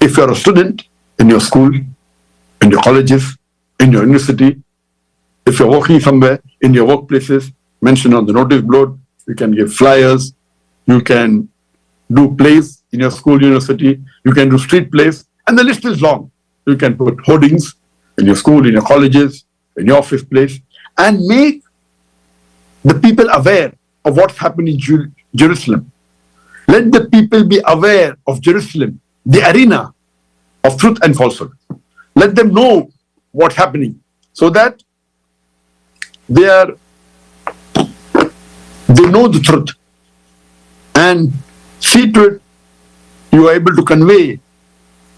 If you're a student in your school, in your colleges, in your university, if you're working somewhere, in your workplaces, mention on the notice board, you can give flyers, you can do plays in your school, university, you can do street plays, and the list is long. You can put hoardings in your school, in your colleges, in your office place, and make the people aware of what's happening in Jerusalem. Let the people be aware of Jerusalem, the arena of truth and falsehood. Let them know what's happening so that they know the truth, and see to it you are able to convey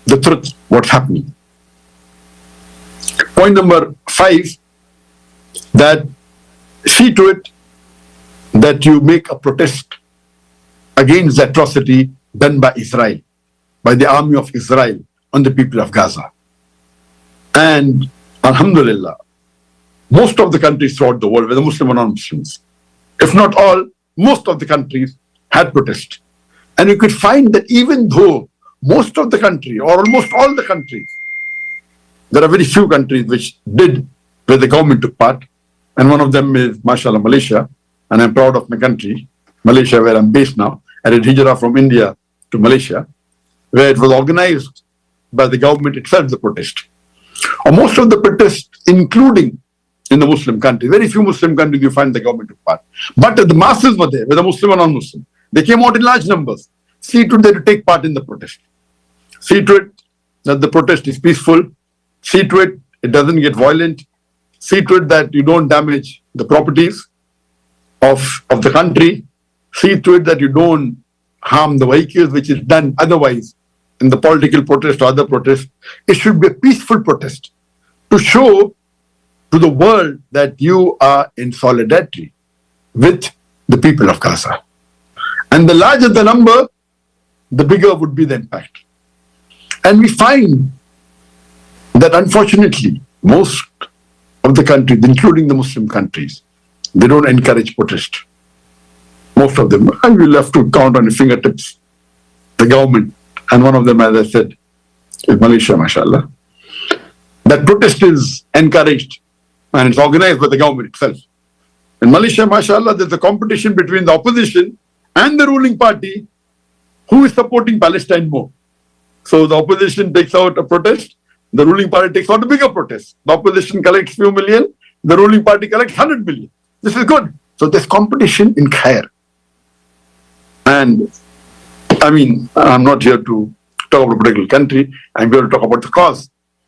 the truth, what's happening. Point number 5, that see to it that you make a protest against the atrocity done by Israel, by the army of Israel on the people of Gaza. And Alhamdulillah, most of the countries throughout the world, whether Muslim or non-Muslims, if not all, most of the countries had protest. And you could find that even though most of the country, or almost all the countries, there are very few countries which did, where the government took part, and one of them is, mashallah, Malaysia, and I'm proud of my country, Malaysia, where I'm based now. I did hijrah from India to Malaysia, where it was organized by the government itself, the protest. Or most of the protests, including in the Muslim countries, very few Muslim countries you find the government took part. But the masses were there, whether Muslim or non-Muslim. They came out in large numbers. See to it that you take part in the protest. See to it that the protest is peaceful. See to it it doesn't get violent. See to it that you don't damage the properties of the country. See to it that you don't harm the vehicles, which is done otherwise in the political protest or other protests. It should be a peaceful protest to show to the world that you are in solidarity with the people of Gaza. And the larger the number, the bigger would be the impact. And we find that unfortunately, most of the countries, including the Muslim countries, they don't encourage protest. Most of them. I will have to count on the fingertips the government. And one of them, as I said, is Malaysia, mashallah. That protest is encouraged and it's organized by the government itself. In Malaysia, mashallah, there's a competition between the opposition and the ruling party who is supporting Palestine more. So the opposition takes out a protest, the ruling party takes out a bigger protest. The opposition collects few million, the ruling party collects 100 million. This is good. So there's competition in khair. And I mean, I'm not here to talk about a particular country, I'm here to talk about the cause.